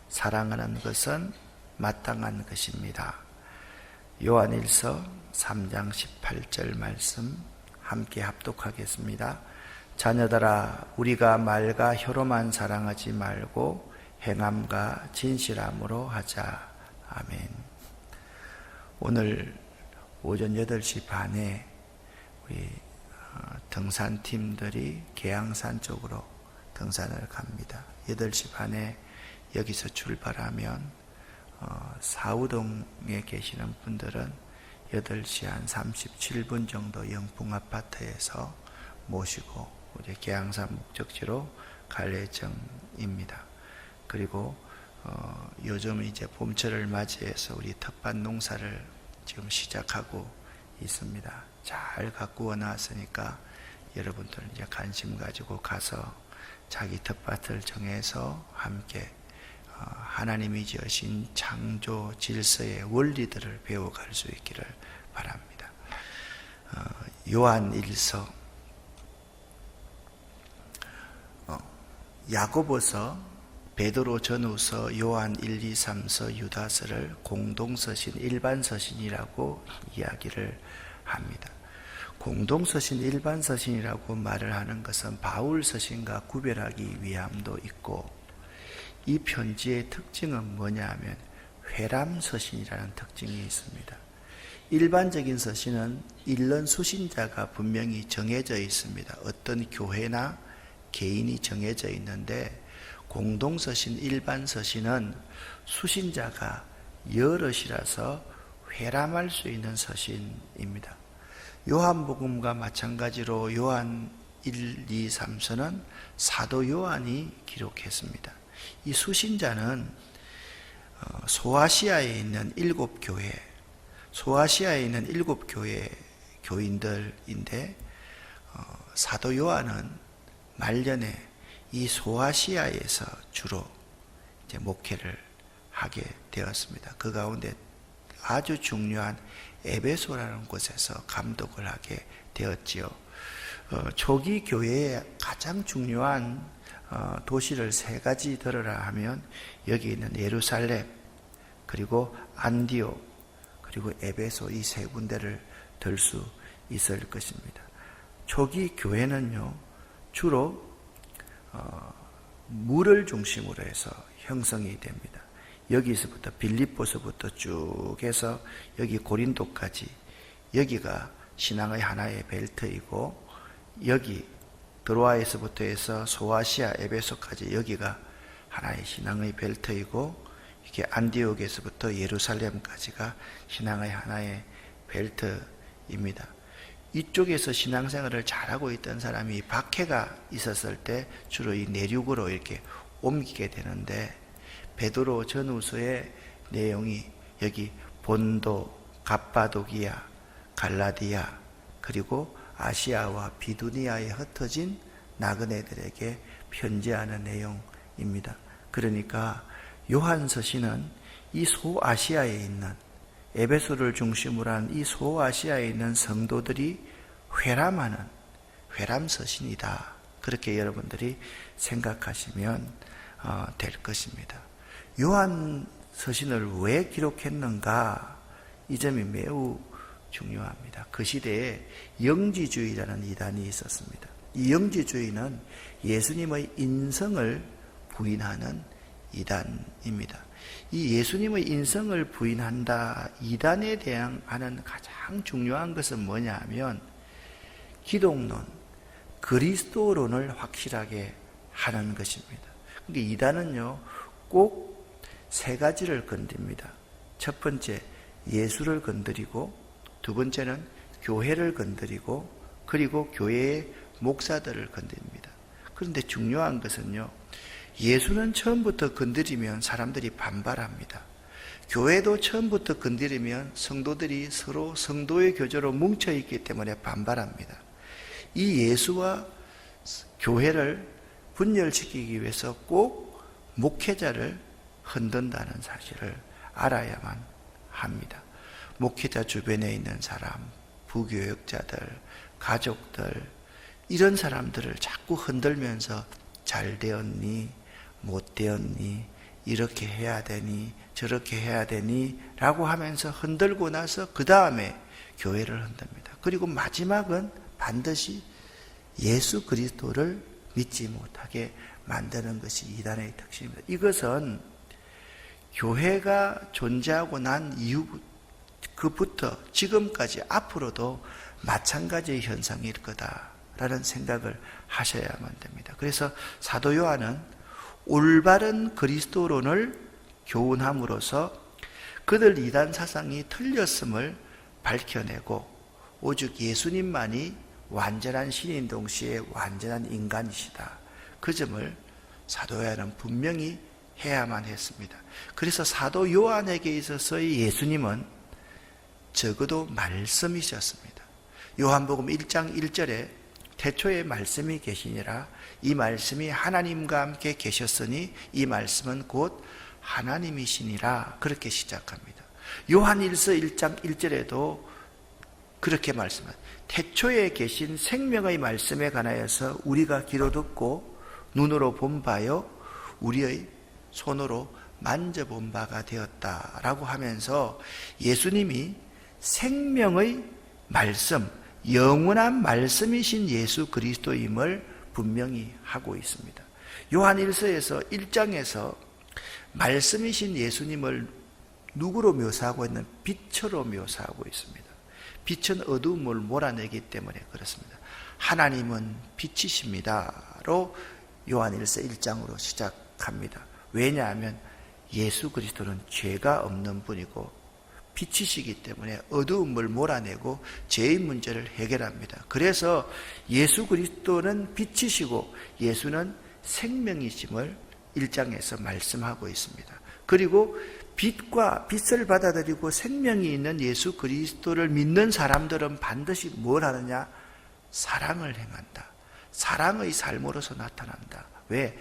사랑하는 것은 마땅한 것입니다. 요한일서 3장 18절 말씀 함께 합독하겠습니다. 자녀들아, 우리가 말과 혀로만 사랑하지 말고 행함과 진실함으로 하자. 아멘. 오늘 오전 8시 반에 우리 등산팀들이 계양산 쪽으로 등산을 갑니다. 8시 반에 여기서 출발하면 사우동에 계시는 분들은 8시 한 37분 정도 영풍 아파트에서 모시고 우리 계양산 목적지로 갈 예정입니다. 그리고 요즘 이제 봄철을 맞이해서 우리 텃밭 농사를 지금 시작하고 있습니다. 잘 가꾸어 놨으니까 여러분들 이제 관심 가지고 가서 자기 텃밭을 정해서 함께 하나님이 지으신 창조 질서의 원리들을 배워갈 수 있기를 바랍니다. 요한일서, 야고보서, 베드로 전후서, 요한 1, 2, 3서, 유다서를 공동서신, 일반서신이라고 이야기를 합니다. 공동서신, 일반서신이라고 말을 하는 것은 바울서신과 구별하기 위함도 있고, 이 편지의 특징은 뭐냐 하면 회람서신이라는 특징이 있습니다. 일반적인 서신은 읽는 수신자가 분명히 정해져 있습니다. 어떤 교회나 개인이 정해져 있는데, 공동서신, 일반서신은 수신자가 여럿이라서 회람할 수 있는 서신입니다. 요한복음과 마찬가지로 요한 1, 2, 3서는 사도 요한이 기록했습니다. 이 수신자는 소아시아에 있는 7교회, 소아시아에 있는 7교회 교인들인데, 사도 요한은 말년에 이 소아시아에서 주로 이제 목회를 하게 되었습니다. 그 가운데 아주 중요한 에베소라는 곳에서 감독을 하게 되었지요. 초기 교회의 가장 중요한 도시를 3가지 들으라 하면 여기 있는 예루살렘, 그리고 안디옥, 그리고 에베소, 이 3군데를 들 수 있을 것입니다. 초기 교회는요, 주로 물을 중심으로 해서 형성이 됩니다. 여기서부터 빌립보서부터 쭉 해서 여기 고린도까지, 여기가 신앙의 하나의 벨트이고, 여기 드로아에서부터 해서 소아시아, 에베소까지 여기가 하나의 신앙의 벨트이고, 이게 안디옥에서부터 예루살렘까지가 신앙의 하나의 벨트입니다. 이쪽에서 신앙생활을 잘하고 있던 사람이 박해가 있었을 때 주로 이 내륙으로 이렇게 옮기게 되는데, 베드로 전후서의 내용이 여기 본도, 갑바도기아, 갈라디아, 그리고 아시아와 비두니아에 흩어진 나그네들에게 편지하는 내용입니다. 그러니까 요한서신은 이 소아시아에 있는, 에베소를 중심으로 한 이 소아시아에 있는 성도들이 회람하는 회람서신이다. 그렇게 여러분들이 생각하시면 될 것입니다. 요한서신을 왜 기록했는가? 이 점이 매우 중요합니다. 그 시대에 영지주의라는 이단이 있었습니다. 이 영지주의는 예수님의 인성을 부인하는 이단입니다. 이 예수님의 인성을 부인한다, 이단에 대항하는 가장 중요한 것은 뭐냐 하면 기독론, 그리스도론을 확실하게 하는 것입니다. 근데 이단은요, 꼭 3가지를 건드립니다. 첫 번째, 예수를 건드리고, 두 번째는 교회를 건드리고, 그리고 교회의 목사들을 건드립니다. 그런데 중요한 것은요, 예수는 처음부터 건드리면 사람들이 반발합니다. 교회도 처음부터 건드리면 성도들이 서로 성도의 교제로 뭉쳐있기 때문에 반발합니다. 이 예수와 교회를 분열시키기 위해서 꼭 목회자를 흔든다는 사실을 알아야만 합니다. 목회자 주변에 있는 사람, 부교역자들, 가족들, 이런 사람들을 자꾸 흔들면서 잘 되었니? 못 되었니? 이렇게 해야 되니? 저렇게 해야 되니? 라고 하면서 흔들고 나서 그 다음에 교회를 흔듭니다. 그리고 마지막은 반드시 예수 그리스도를 믿지 못하게 만드는 것이 이단의 특징입니다. 이것은 교회가 존재하고 난 그부터 지금까지 앞으로도 마찬가지의 현상일 거다라는 생각을 하셔야만 됩니다. 그래서 사도 요한은 올바른 그리스도론을 교훈함으로써 그들 이단 사상이 틀렸음을 밝혀내고 오직 예수님만이 완전한 신인 동시에 완전한 인간이시다. 그 점을 사도 요한은 분명히 해야만 했습니다. 그래서 사도 요한에게 있어서의 예수님은 적어도 말씀이셨습니다. 요한복음 1장 1절에 태초에 말씀이 계시니라 이 말씀이 하나님과 함께 계셨으니 이 말씀은 곧 하나님이시니라 그렇게 시작합니다. 요한일서 1장 1절에도 그렇게 말씀합니다. 태초에 계신 생명의 말씀에 관하여서 우리가 귀로 듣고 눈으로 본 바요 우리의 손으로 만져본 바가 되었다라고 하면서 예수님이 생명의 말씀, 영원한 말씀이신 예수 그리스도임을 분명히 하고 있습니다. 요한일서에서 1장에서 말씀이신 예수님을 누구로 묘사하고 있는 빛으로 묘사하고 있습니다. 빛은 어두움을 몰아내기 때문에 그렇습니다. 하나님은 빛이십니다로 요한일서 1장으로 시작합니다. 왜냐하면 예수 그리스도는 죄가 없는 분이고 빛이시기 때문에 어두움을 몰아내고 죄의 문제를 해결합니다. 그래서 예수 그리스도는 빛이시고 예수는 생명이심을 1장에서 말씀하고 있습니다. 그리고 빛을 받아들이고 생명이 있는 예수 그리스도를 믿는 사람들은 반드시 뭘 하느냐? 사랑을 행한다. 사랑의 삶으로서 나타난다. 왜?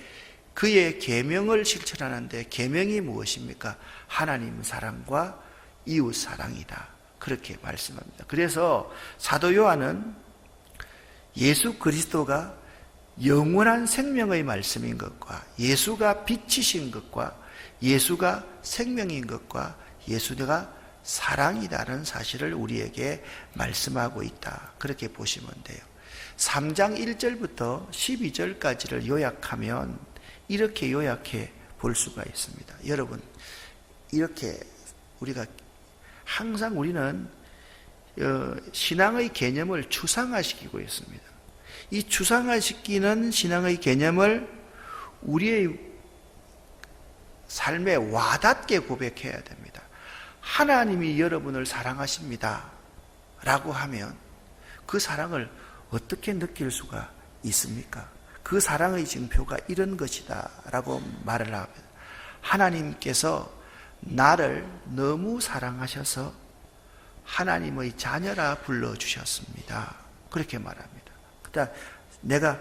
그의 계명을 실천하는데 계명이 무엇입니까? 하나님 사랑과 이웃 사랑이다. 그렇게 말씀합니다. 그래서 사도 요한은 예수 그리스도가 영원한 생명의 말씀인 것과 예수가 빛이신 것과 예수가 생명인 것과 예수가 사랑이다는 사실을 우리에게 말씀하고 있다. 그렇게 보시면 돼요. 3장 1절부터 12절까지를 요약하면 이렇게 요약해 볼 수가 있습니다. 여러분, 이렇게 우리가 항상 우리는 신앙의 개념을 추상화시키고 있습니다. 이 추상화시키는 신앙의 개념을 우리의 삶에 와닿게 고백해야 됩니다. 하나님이 여러분을 사랑하십니다 라고 하면 그 사랑을 어떻게 느낄 수가 있습니까? 그 사랑의 징표가 이런 것이다 라고 말을 합니다. 하나님께서 나를 너무 사랑하셔서 하나님의 자녀라 불러주셨습니다. 그렇게 말합니다. 내가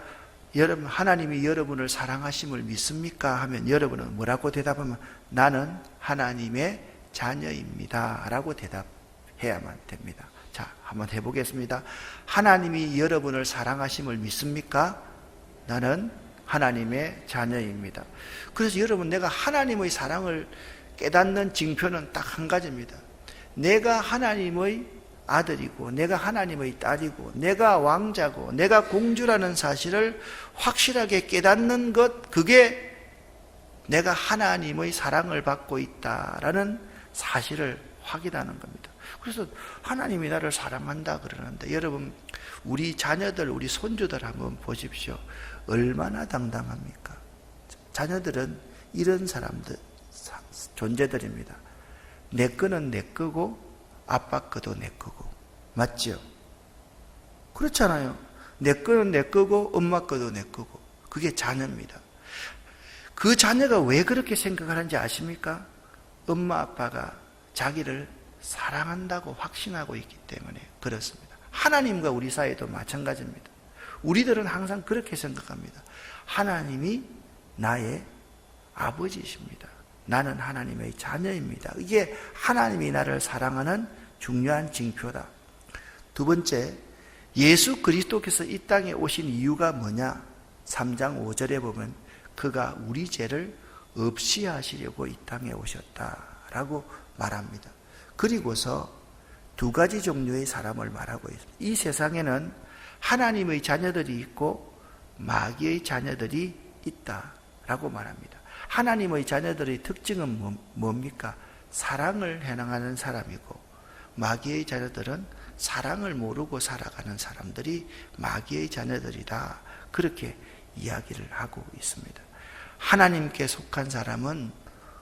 하나님이 여러분을 사랑하심을 믿습니까? 하면 여러분은 뭐라고 대답하면 나는 하나님의 자녀입니다 라고 대답해야만 됩니다. 자, 한번 해보겠습니다. 하나님이 여러분을 사랑하심을 믿습니까? 나는 하나님의 자녀입니다. 그래서 여러분, 내가 하나님의 사랑을 깨닫는 징표는 딱 한 가지입니다. 내가 하나님의 아들이고 내가 하나님의 딸이고 내가 왕자고 내가 공주라는 사실을 확실하게 깨닫는 것, 그게 내가 하나님의 사랑을 받고 있다라는 사실을 확인하는 겁니다. 그래서 하나님이 나를 사랑한다 그러는데 여러분, 우리 자녀들, 우리 손주들 한번 보십시오. 얼마나 당당합니까? 자녀들은 이런 사람들, 존재들입니다. 내 거는 내 거고 아빠 거도 내 거고. 맞죠? 그렇잖아요. 내 거는 내 거고 엄마 거도 내 거고. 그게 자녀입니다. 그 자녀가 왜 그렇게 생각하는지 아십니까? 엄마 아빠가 자기를 사랑한다고 확신하고 있기 때문에 그렇습니다. 하나님과 우리 사이도 마찬가지입니다. 우리들은 항상 그렇게 생각합니다. 하나님이 나의 아버지이십니다. 나는 하나님의 자녀입니다. 이게 하나님이 나를 사랑하는 중요한 징표다. 두 번째, 예수 그리스도께서 이 땅에 오신 이유가 뭐냐? 3장 5절에 보면 그가 우리 죄를 없이 하시려고 이 땅에 오셨다라고 말합니다. 그리고서 두 가지 종류의 사람을 말하고 있습니다. 이 세상에는 하나님의 자녀들이 있고 마귀의 자녀들이 있다라고 말합니다. 하나님의 자녀들의 특징은 뭡니까? 사랑을 해나가는 사람이고, 마귀의 자녀들은 사랑을 모르고 살아가는 사람들이 마귀의 자녀들이다, 그렇게 이야기를 하고 있습니다. 하나님께 속한 사람은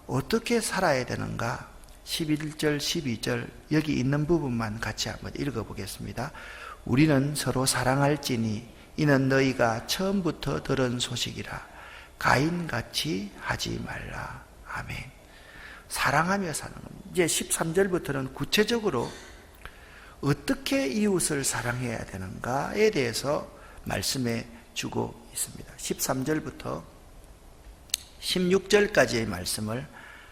어떻게 살아야 되는가? 11절, 12절 여기 있는 부분만 같이 한번 읽어보겠습니다. 우리는 서로 사랑할지니 이는 너희가 처음부터 들은 소식이라. 가인같이 하지 말라. 아멘. 사랑하며 사는 겁니다. 이제 13절부터는 구체적으로 어떻게 이웃을 사랑해야 되는가에 대해서 말씀해 주고 있습니다. 13절부터 16절까지의 말씀을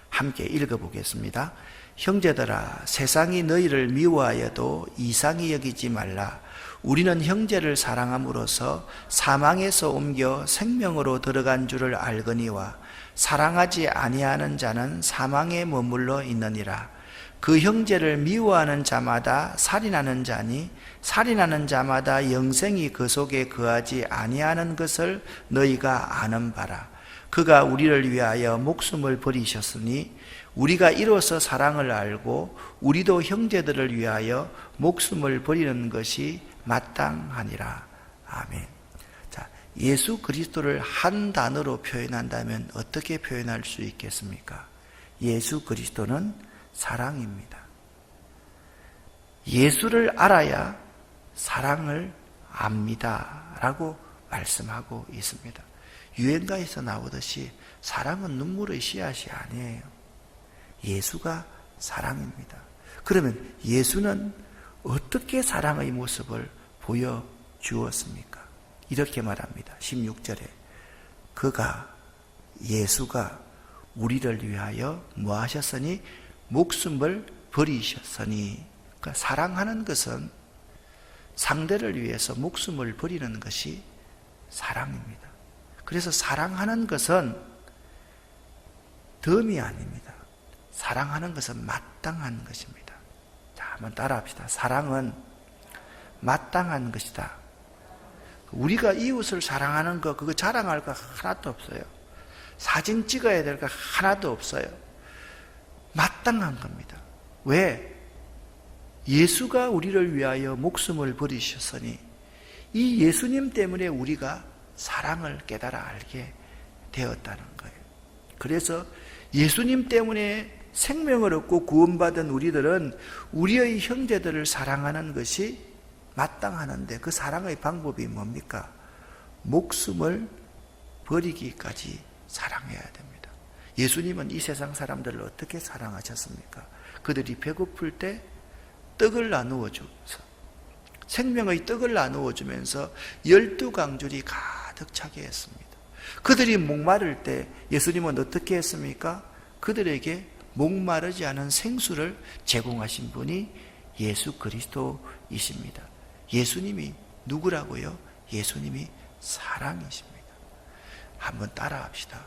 함께 읽어보겠습니다. 형제들아, 세상이 너희를 미워하여도 이상히 여기지 말라. 우리는 형제를 사랑함으로써 사망에서 옮겨 생명으로 들어간 줄을 알거니와 사랑하지 아니하는 자는 사망에 머물러 있느니라. 그 형제를 미워하는 자마다 살인하는 자니 살인하는 자마다 영생이 그 속에 거하지 아니하는 것을 너희가 아는 바라. 그가 우리를 위하여 목숨을 버리셨으니 우리가 이로써 사랑을 알고 우리도 형제들을 위하여 목숨을 버리는 것이 마땅하니라. 아멘. 자, 예수 그리스도를 한 단어로 표현한다면 어떻게 표현할 수 있겠습니까? 예수 그리스도는 사랑입니다. 예수를 알아야 사랑을 압니다 라고 말씀하고 있습니다. 유행가에서 나오듯이 사랑은 눈물의 씨앗이 아니에요. 예수가 사랑입니다. 그러면 예수는 어떻게 사랑의 모습을 보여주었습니까? 이렇게 말합니다. 16절에 예수가 우리를 위하여 뭐 하셨으니? 목숨을 버리셨으니. 그러니까 사랑하는 것은 상대를 위해서 목숨을 버리는 것이 사랑입니다. 그래서 사랑하는 것은 덤이 아닙니다. 사랑하는 것은 마땅한 것입니다. 자, 한번 따라합시다. 사랑은 마땅한 것이다. 우리가 이웃을 사랑하는 거, 그거 자랑할 거 하나도 없어요. 사진 찍어야 될 거 하나도 없어요. 마땅한 겁니다. 왜? 예수가 우리를 위하여 목숨을 버리셨으니 이 예수님 때문에 우리가 사랑을 깨달아 알게 되었다는 거예요. 그래서 예수님 때문에 생명을 얻고 구원받은 우리들은 우리의 형제들을 사랑하는 것이 마땅하는데 그 사랑의 방법이 뭡니까? 목숨을 버리기까지 사랑해야 됩니다. 예수님은 이 세상 사람들을 어떻게 사랑하셨습니까? 그들이 배고플 때 떡을 나누어 주면서, 생명의 떡을 나누어 주면서 12강줄이 가득 차게 했습니다. 그들이 목마를 때 예수님은 어떻게 했습니까? 그들에게 목마르지 않은 생수를 제공하신 분이 예수 그리스도이십니다. 예수님이 누구라고요? 예수님이 사랑이십니다. 한번 따라합시다.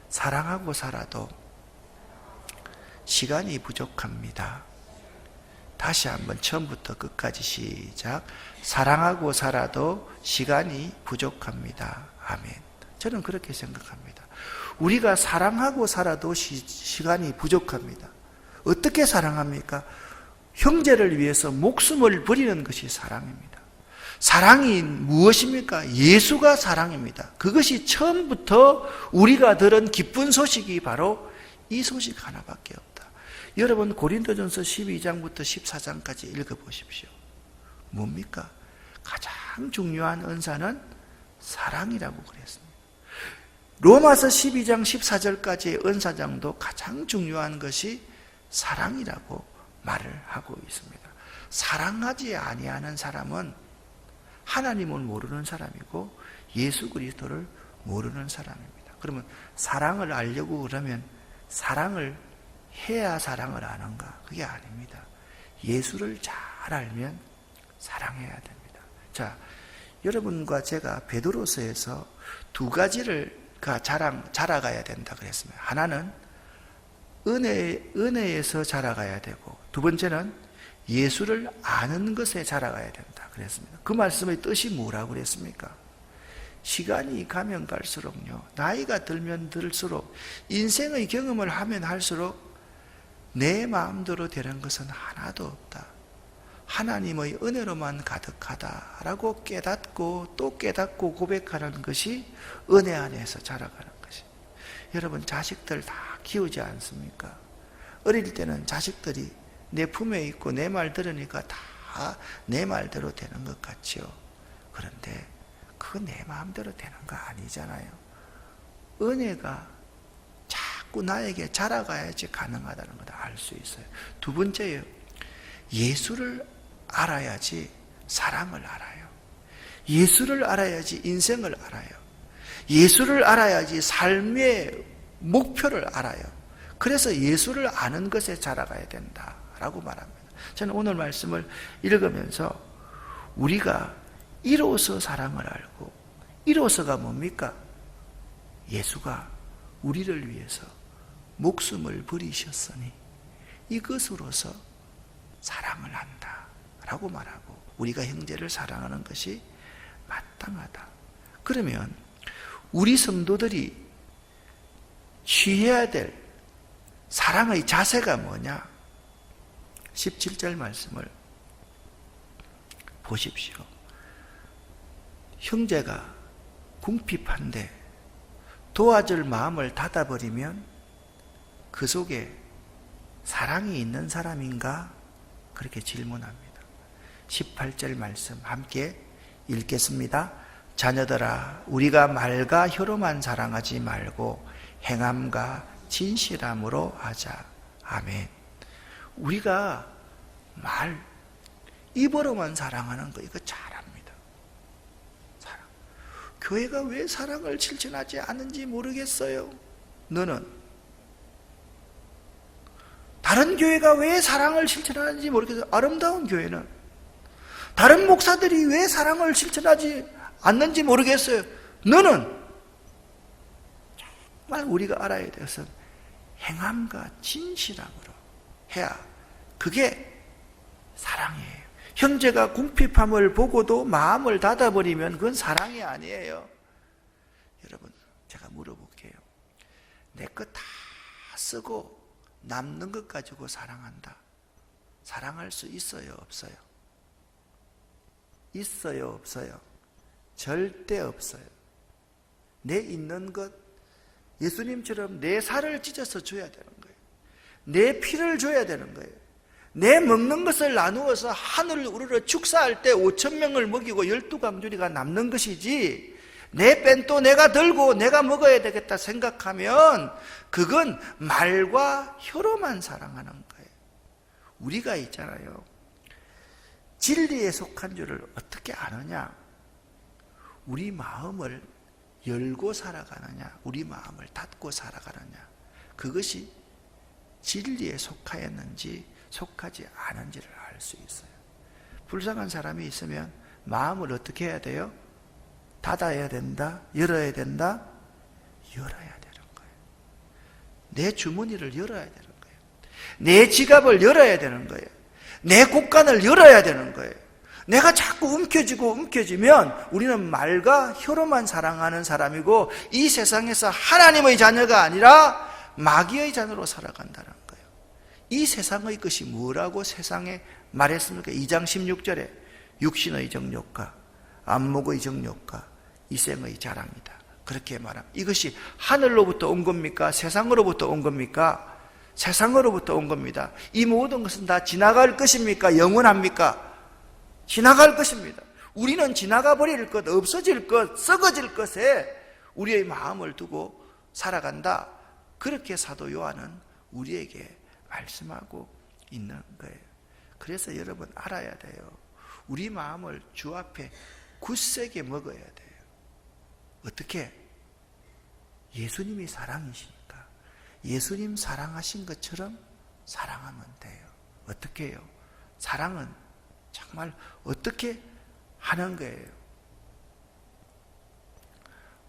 사랑하고 살아도 시간이 부족합니다. 다시 한번 처음부터 끝까지 시작. 사랑하고 살아도 시간이 부족합니다. 아멘. 저는 그렇게 생각합니다. 우리가 사랑하고 살아도 시간이 부족합니다. 어떻게 사랑합니까? 형제를 위해서 목숨을 버리는 것이 사랑입니다. 사랑이 무엇입니까? 예수가 사랑입니다. 그것이 처음부터 우리가 들은 기쁜 소식이 바로 이 소식 하나밖에 없다. 여러분 고린도전서 12장부터 14장까지 읽어보십시오. 뭡니까? 가장 중요한 은사는 사랑이라고 그랬습니다. 로마서 12장 14절까지의 은사장도 가장 중요한 것이 사랑이라고 말을 하고 있습니다. 사랑하지 아니하는 사람은 하나님을 모르는 사람이고 예수 그리스도를 모르는 사람입니다. 그러면 사랑을 알려고 그러면 사랑을 해야 사랑을 아는가? 그게 아닙니다. 예수를 잘 알면 사랑해야 됩니다. 자, 여러분과 제가 베드로서에서 두 가지를 자라가야 된다 그랬습니다. 하나는 은혜에서 자라가야 되고, 두 번째는 예수를 아는 것에 자라가야 된다 그랬습니다. 그 말씀의 뜻이 뭐라고 그랬습니까? 시간이 가면 갈수록요, 나이가 들면 들수록, 인생의 경험을 하면 할수록 내 마음대로 되는 것은 하나도 없다. 하나님의 은혜로만 가득하다라고 깨닫고 또 깨닫고 고백하는 것이 은혜 안에서 자라가는 것이. 여러분, 자식들 다 키우지 않습니까? 어릴 때는 자식들이 내 품에 있고 내 말 들으니까 다 내 말대로 되는 것 같지요. 그런데 그거 내 마음대로 되는 거 아니잖아요. 은혜가 자꾸 나에게 자라가야지 가능하다는 걸 알 수 있어요. 두 번째요, 예수를 알아야지 사랑을 알아요. 예수를 알아야지 인생을 알아요. 예수를 알아야지 삶의 목표를 알아요. 그래서 예수를 아는 것에 자라가야 된다라고 말합니다. 저는 오늘 말씀을 읽으면서 우리가 이로써 사랑을 알고, 이로써가 뭡니까? 예수가 우리를 위해서 목숨을 버리셨으니 이것으로서 사랑을 한다 라고 말하고, 우리가 형제를 사랑하는 것이 마땅하다. 그러면 우리 성도들이 취해야 될 사랑의 자세가 뭐냐? 17절 말씀을 보십시오. 형제가 궁핍한데 도와줄 마음을 닫아버리면 그 속에 사랑이 있는 사람인가? 그렇게 질문합니다. 18절 말씀 함께 읽겠습니다. 자녀들아, 우리가 말과 혀로만 사랑하지 말고 행함과 진실함으로 하자. 아멘. 우리가 말, 입으로만 사랑하는 거 이거 잘합니다. 사랑. 교회가 왜 사랑을 실천하지 않는지 모르겠어요. 너는 다른 교회가 왜 사랑을 실천하는지 모르겠어요. 아름다운 교회는 다른 목사들이 왜 사랑을 실천하지 않는지 모르겠어요. 너는 정말 우리가 알아야 될 것은 행함과 진실함으로 해야 그게 사랑이에요. 형제가 궁핍함을 보고도 마음을 닫아버리면 그건 사랑이 아니에요. 여러분, 제가 물어볼게요. 내 것 다 쓰고 남는 것 가지고 사랑한다. 사랑할 수 있어요, 없어요? 있어요, 없어요? 절대 없어요. 내 있는 것, 예수님처럼 내 살을 찢어서 줘야 되는 거예요. 내 피를 줘야 되는 거예요. 내 먹는 것을 나누어서 하늘을 우러러 축사할 때 5,000명을 먹이고 12강주리가 남는 것이지, 내 뺀또 내가 들고 내가 먹어야 되겠다 생각하면 그건 말과 혀로만 사랑하는 거예요. 우리가 있잖아요, 진리에 속한 줄을 어떻게 아느냐? 우리 마음을 열고 살아가느냐, 우리 마음을 닫고 살아가느냐, 그것이 진리에 속하였는지 속하지 않은지를 알 수 있어요. 불쌍한 사람이 있으면 마음을 어떻게 해야 돼요? 닫아야 된다? 열어야 된다? 열어야 되는 거예요. 내 주머니를 열어야 되는 거예요. 내 지갑을 열어야 되는 거예요. 내 곳간을 열어야 되는 거예요. 내가 자꾸 움켜쥐면 우리는 말과 혀로만 사랑하는 사람이고, 이 세상에서 하나님의 자녀가 아니라 마귀의 자녀로 살아간다는 거예요. 이 세상의 것이 뭐라고 세상에 말했습니까? 2장 16절에 육신의 정욕과 안목의 정욕과 이생의 자랑이다. 그렇게 말합니다. 이것이 하늘로부터 온 겁니까? 세상으로부터 온 겁니까? 세상으로부터 온 겁니다. 이 모든 것은 다 지나갈 것입니까? 영원합니까? 지나갈 것입니다. 우리는 지나가 버릴 것, 없어질 것, 썩어질 것에 우리의 마음을 두고 살아간다. 그렇게 사도 요한은 우리에게 말씀하고 있는 거예요. 그래서 여러분 알아야 돼요. 우리 마음을 주 앞에 굳세게 먹어야 돼요. 어떻게? 예수님이 사랑이시니까 예수님 사랑하신 것처럼 사랑하면 돼요. 어떻게 해요? 사랑은 정말 어떻게 하는 거예요?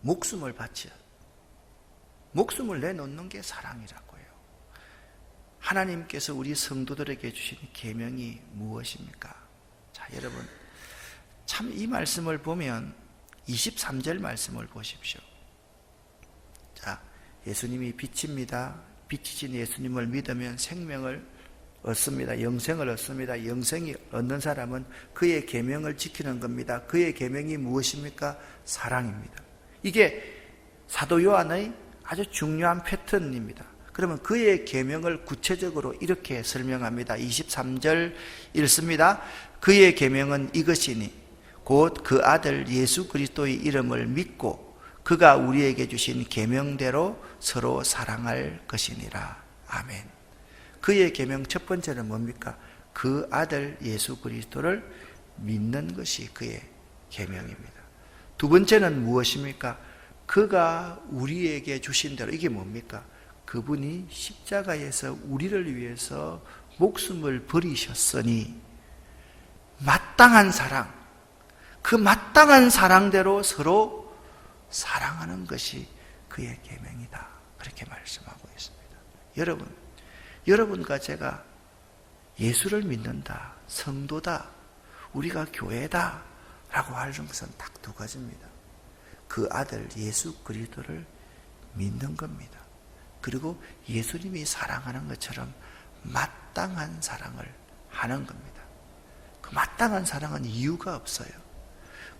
목숨을 바쳐 목숨을 내놓는 게 사랑이라고요. 하나님께서 우리 성도들에게 주신 계명이 무엇입니까? 자, 여러분, 참 이 말씀을 보면 23절 말씀을 보십시오. 자, 예수님이 빛입니다. 빛이신 예수님을 믿으면 생명을 얻습니다. 영생을 얻습니다. 영생이 얻는 사람은 그의 계명을 지키는 겁니다. 그의 계명이 무엇입니까? 사랑입니다. 이게 사도 요한의 아주 중요한 패턴입니다. 그러면 그의 계명을 구체적으로 이렇게 설명합니다. 23절 읽습니다. 그의 계명은 이것이니 곧 그 아들 예수 그리스도의 이름을 믿고 그가 우리에게 주신 계명대로 서로 사랑할 것이니라. 아멘. 그의 계명 첫 번째는 뭡니까? 그 아들 예수 그리스도를 믿는 것이 그의 계명입니다. 두 번째는 무엇입니까? 그가 우리에게 주신 대로, 이게 뭡니까? 그분이 십자가에서 우리를 위해서 목숨을 버리셨으니 마땅한 사랑, 그 마땅한 사랑대로 서로 사랑하는 것이 그의 계명이다. 그렇게 말씀하고 있습니다. 여러분과 제가 예수를 믿는다, 성도다, 우리가 교회다 라고 하는 것은 딱 두 가지입니다. 그 아들 예수 그리스도를 믿는 겁니다. 그리고 예수님이 사랑하는 것처럼 마땅한 사랑을 하는 겁니다. 그 마땅한 사랑은 이유가 없어요.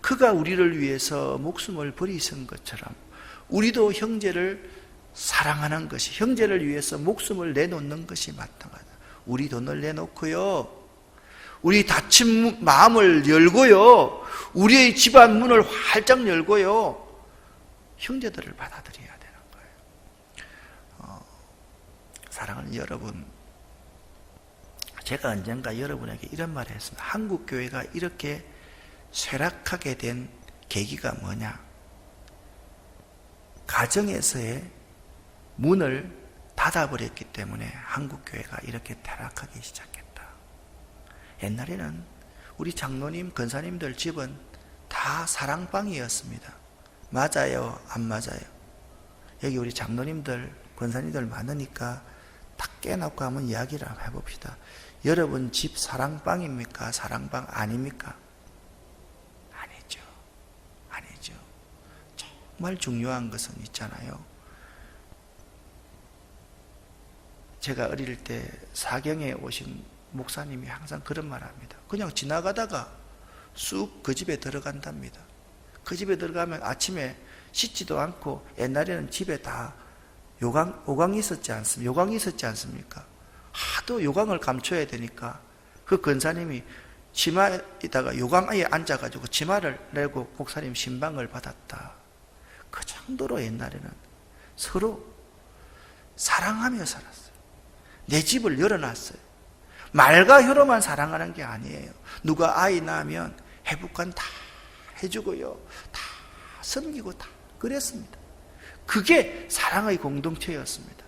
그가 우리를 위해서 목숨을 버리신 것처럼 우리도 형제를 사랑하는 것이, 형제를 위해서 목숨을 내놓는 것이 마땅하다. 우리 돈을 내놓고요, 우리 다친 마음을 열고요, 우리의 집안 문을 활짝 열고요, 형제들을 받아들여야 되는 거예요. 사랑하는 여러분, 제가 언젠가 여러분에게 이런 말을 했습니다. 한국 교회가 이렇게 쇠락하게 된 계기가 뭐냐? 가정에서의 문을 닫아버렸기 때문에 한국 교회가 이렇게 타락하기 시작했다. 옛날에는 우리 장로님, 권사님들 집은 다 사랑방이었습니다. 맞아요, 안 맞아요? 여기 우리 장로님들, 권사님들 많으니까 딱 깨놓고 한번 이야기를 한번 해봅시다. 여러분 집 사랑방입니까? 사랑방 아닙니까? 아니죠. 아니죠. 정말 중요한 것은 있잖아요. 제가 어릴 때 사경에 오신 목사님이 항상 그런 말 합니다. 그냥 지나가다가 쑥 그 집에 들어간답니다. 그 집에 들어가면 아침에 씻지도 않고, 옛날에는 집에 다 요강이 있었지 않습니까? 요강이 있었지 않습니까? 하도 요강을 감춰야 되니까 그 권사님이 치마에다가 요강에 앉아가지고 치마를 내고 목사님 신방을 받았다. 그 정도로 옛날에는 서로 사랑하며 살았어요. 내 집을 열어놨어요. 말과 혀로만 사랑하는 게 아니에요. 누가 아이 낳으면 해북한 다 해주고요, 다 섬기고 다 그랬습니다. 그게 사랑의 공동체였습니다.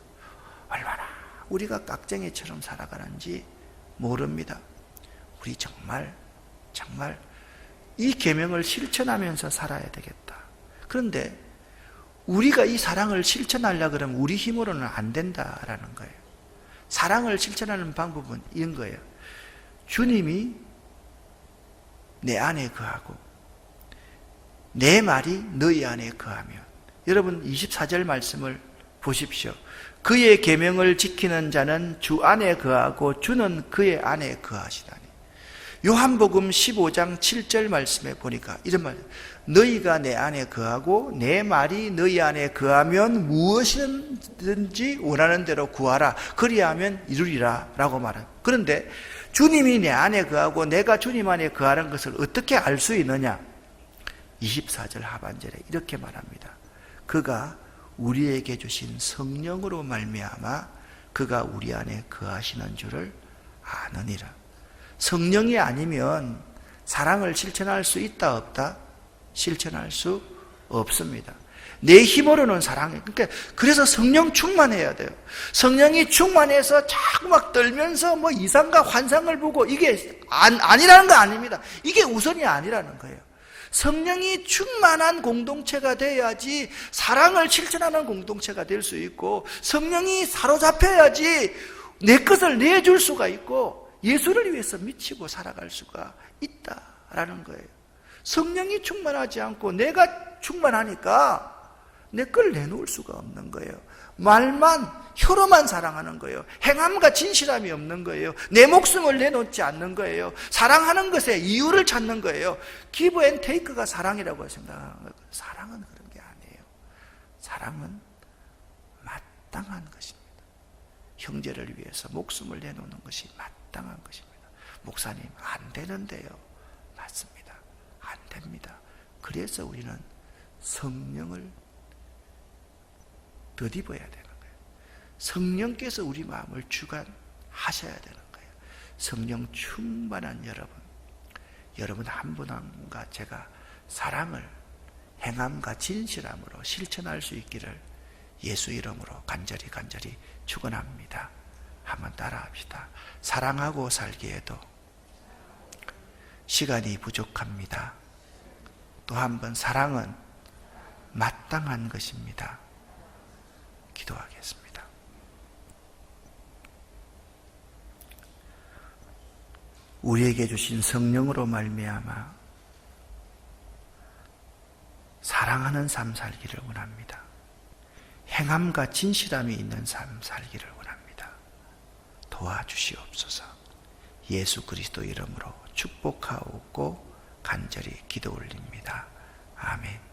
얼마나 우리가 깍쟁이처럼 살아가는지 모릅니다. 우리 정말 이 계명을 실천하면서 살아야 되겠다. 그런데 우리가 이 사랑을 실천하려고 그러면 우리 힘으로는 안 된다라는 거예요. 사랑을 실천하는 방법은 이런 거예요. 주님이 내 안에 거하고 내 말이 너희 안에 거하면, 여러분 24절 말씀을 보십시오. 그의 계명을 지키는 자는 주 안에 거하고 주는 그의 안에 거하시다니. 요한복음 15장 7절 말씀에 보니까 이런 말, 너희가 내 안에 거하고 내 말이 너희 안에 거하면 무엇이든지 원하는 대로 구하라, 그리하면 이루리라 라고 말합니다. 그런데 주님이 내 안에 거하고 내가 주님 안에 거하는 것을 어떻게 알 수 있느냐? 24절 하반절에 이렇게 말합니다. 그가 우리에게 주신 성령으로 말미암아 그가 우리 안에 거하시는 줄을 아느니라. 성령이 아니면 사랑을 실천할 수 있다 없다? 실천할 수 없습니다. 내 힘으로는 사랑해. 그러니까 그래서 성령 충만해야 돼요. 성령이 충만해서 자꾸 막 떨면서 뭐 이상과 환상을 보고 이게 아니라는 거 아닙니다. 이게 우선이 아니라는 거예요. 성령이 충만한 공동체가 돼야지 사랑을 실천하는 공동체가 될 수 있고, 성령이 사로잡혀야지 내 것을 내줄 수가 있고 예수를 위해서 미치고 살아갈 수가 있다라는 거예요. 성령이 충만하지 않고 내가 충만하니까 내 걸 내놓을 수가 없는 거예요. 말만, 혀로만 사랑하는 거예요. 행함과 진실함이 없는 거예요. 내 목숨을 내놓지 않는 거예요. 사랑하는 것에 이유를 찾는 거예요. 기브 앤 테이크가 사랑이라고 생각하는 거예요. 사랑은 그런 게 아니에요. 사랑은 마땅한 것입니다. 형제를 위해서 목숨을 내놓는 것이 마땅한 것입니다. 목사님, 안 되는데요. 맞습니다. 안 됩니다. 그래서 우리는 성령을 덧입어야 되는 거예요. 성령께서 우리 마음을 주관하셔야 되는 거예요. 성령 충만한 여러분 한 분 한 분과 제가 사랑을 행함과 진실함으로 실천할 수 있기를 예수 이름으로 간절히 축원합니다. 한번 따라합시다. 사랑하고 살기에도 시간이 부족합니다. 또 한 번, 사랑은 마땅한 것입니다. 기도하겠습니다. 우리에게 주신 성령으로 말미암아 사랑하는 삶 살기를 원합니다. 행함과 진실함이 있는 삶 살기를 원합니다. 도와주시옵소서. 예수 그리스도 이름으로 축복하옵고 간절히 기도 올립니다. 아멘.